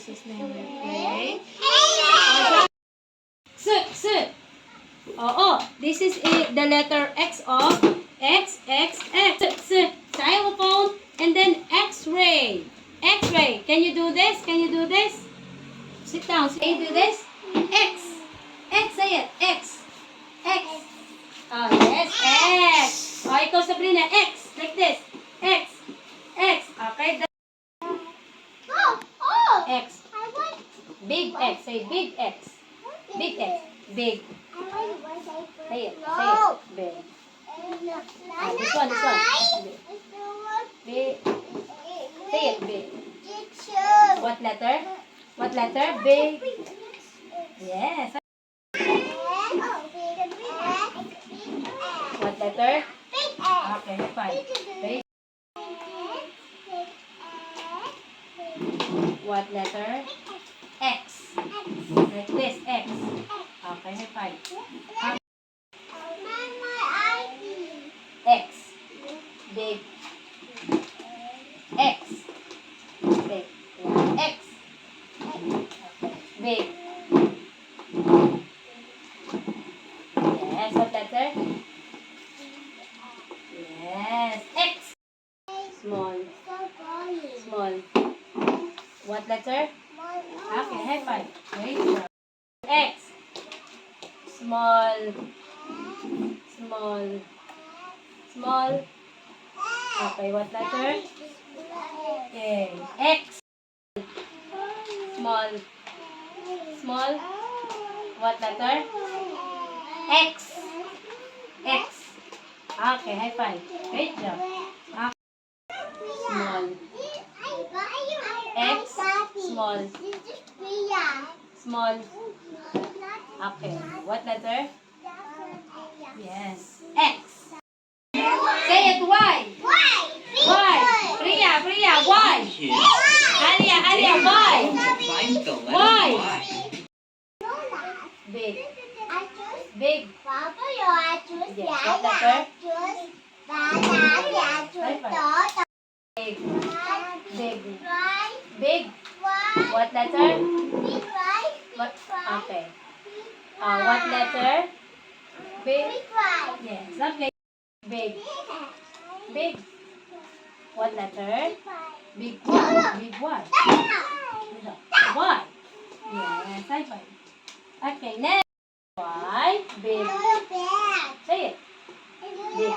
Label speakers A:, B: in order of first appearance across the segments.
A: Jesus' name we pray. S. Oo. This is the letter X of X. Xylophone. And then X-ray. X-ray. Can you do this? Can you do this? Sit down. Can you do this? X. Say it. X. Oh, yes. X. Oh, ikaw, Sabrina. X. Like this. X. Okay. X. Big X. Say big X. Big X. Big. Say it. Big. This one. Big. Say it. Big. What letter? Big. Yes. What letter? Okay, fine. Big. What letter? X. Like this, X. Okay, fine. X. Big. X. Big. X. Big. Yes, what letter? Yes, X. Small. What letter? Okay, high five. Great job. X. Small. Okay, what letter? Okay. X. Small. What letter? X. Okay, high five. Great job. Small. X. Small. Okay. What letter? Yes. X. Say it. Y. Priya. Y. Alia. Y.
B: Find the letter Y.
A: Big.
C: Papa, I choose
A: Yes. What letter? Big. What letter? What? Okay. What letter? Big. Yes. Okay. Big. What letter? Big. Big what? Y. Yes. High five. Okay. Next. Y. Big. Say it. Big.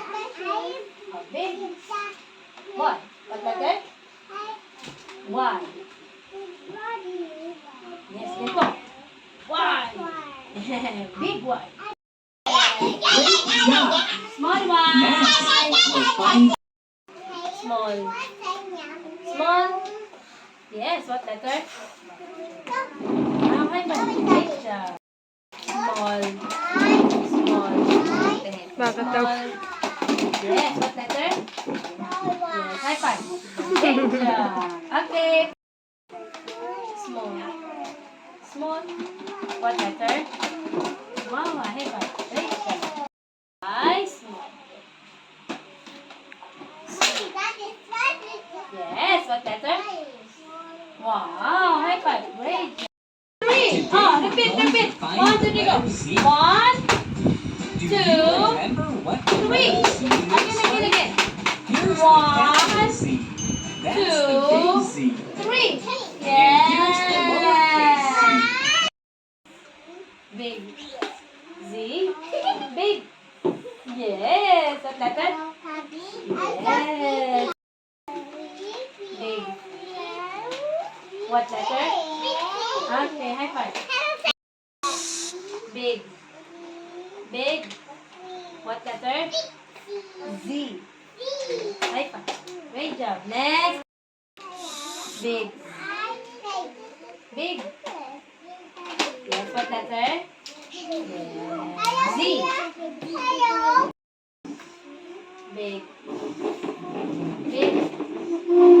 A: Big. What? What letter? Y. Yes, let's go. Y. Big Y. Small Y. Small. Yes, what letter? Okay, great job. Small.
D: Bakit daw?
A: Yes, what letter? Yes, high five. Great job. Okay. Small. What letter? Wow, high five. Great job. Small. Yes, what letter? Wow, high five. Great job. 3. Repeat. 1, 2, 3, go. 1,
B: Do you
A: 2,
B: remember what the
A: 3.
B: letter C looks like?
A: Again.
B: Here's
A: 1,
B: the capital Z. That's the big Z.
A: 3.
B: And here's the lowercase z.
A: Big. Z. Big. Yes. What letter? Yes. Big. What letter? Okay, high five. Big. What letter? Z. High five. Great job. Next. Big. Yes, what letter? Yes. Z. Big.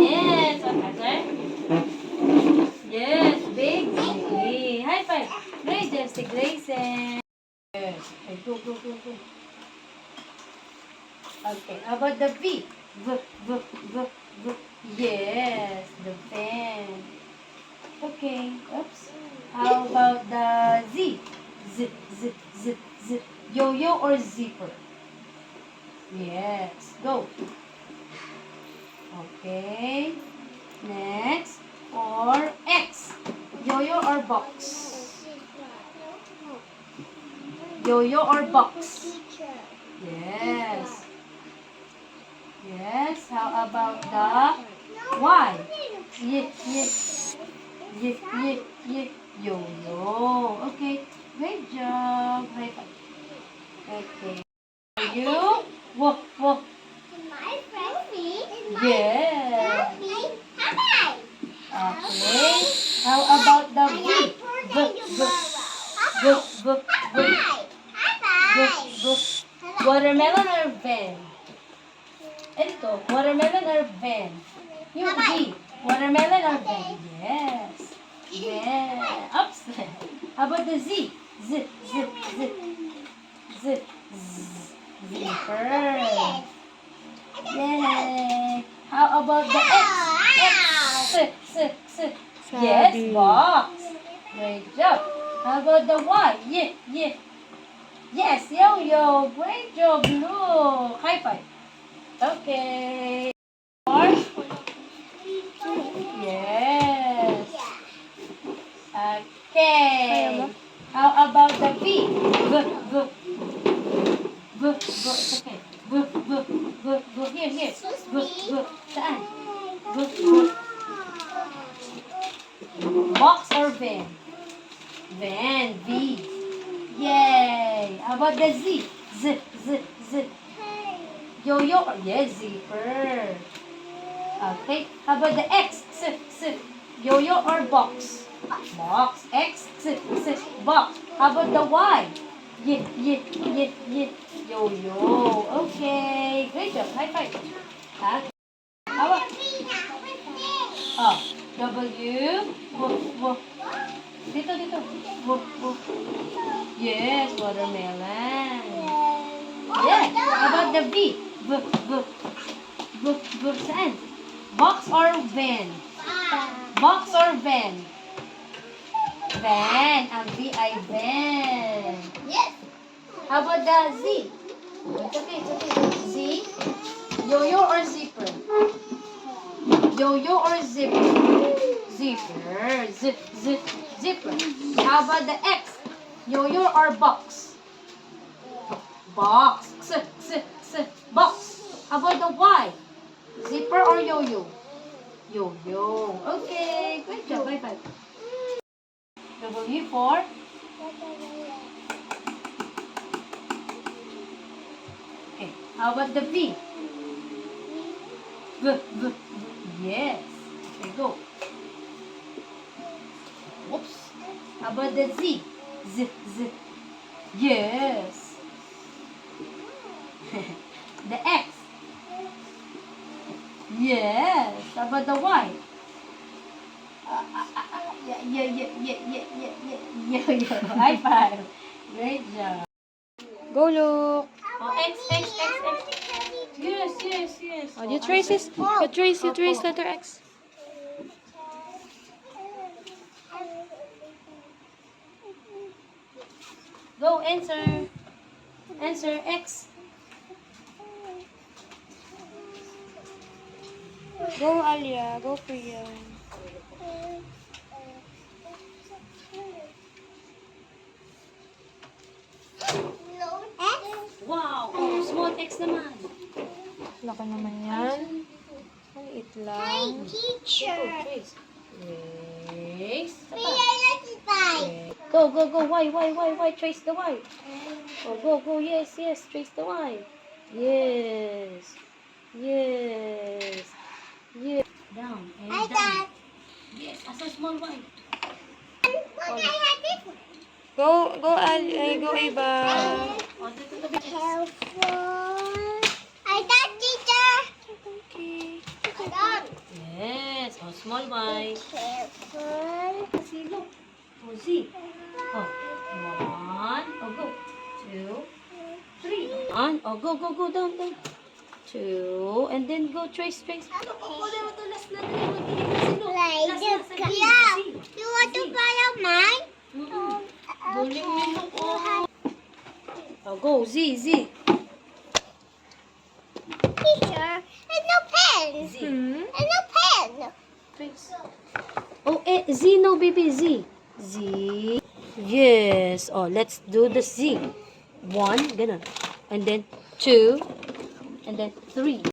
A: Yes, what letter? Yes, big Z. High five. Great job, si Grayson. Yes. Okay, go. Okay, how about the V? V. Yes, the pen. Okay. zipper. Yes. Go. Okay. Next. For X. Yo-yo or box? Yo-yo or box? Yes. Yes. How about the Y? Yo-yo. Okay. Great job. High five. Okay. You? Whoa, whoa. Yes. Okay. How about the V? Watermelon or van? Ito, watermelon or van? Yung V. Watermelon or van? Yes. Yeah. Upstairs. How about the Z? Zipper. Yay. How about the X? Yes, box. Great job. How about the Y? Yes, yo-yo. Great job, look. High five. Okay. Or? Yes. Okay. How about the V? It's okay. Here. Saan? Box or van? Van, V. Yay! How about the Z? Yo-yo. Yes, zipper. Okay. How about the X? Yo-yo or box? Box. X. Box. How about the Y? Yo-yo. Okay. Great job. High five. How about W? Dito. Yes, watermelon. Yes. How about the V? Saan? Box or van? Box or van? Van. Ang V ay van.
C: Yes.
A: How about the Z? It's okay. Z? Yo-yo or zipper? Yo-yo or zipper? Zipper. Zipper. How about the X? Yo-yo or box? Box. Box. How about the Y? Zipper or yo-yo? Yo-yo. Okay. Great job. High five. W for? Okay. How about the V? Yes. Okay, go. Oops. How about the Z? Yes. The X? Yes. How about the Y? Yeah. High five. Great job.
D: Go look.
A: Oh, X. Yes.
D: Oh, you trace this. You trace letter X.
A: Go, answer. Answer X.
D: Go Alia. Go Priya.
A: Wow, oh, small X naman.
D: Laki naman yan. Maliit lang.
C: Teacher.
A: Trace. Trace.
C: Go.
A: Go. Y. Trace the Y. Oh, go. Yes. Trace the Y. Yes. Down. And
C: I
A: down.
C: got.
A: Yes, as a small Y.
C: What I had this one.
D: Go Alia. Go Eva.
A: Oh, dito.
C: Careful. I got teacher.
D: Okay.
C: I got.
A: Yes, oh, small Y.
C: Careful.
A: See, look. Oh, Z. Oh, 1. Oh, go. 2, 3. 1. Oh, go. Down. 2. And then go trace. Ano po mo ito? Last na rin.
C: Like this. Yeah. You want to follow mine?
A: Galing nilo ko. Oh, go. Z. Oh, Z, no, baby, Z. Z. Yes. Oh, let's do the Z. 1, ganun. And then 2, and then 3.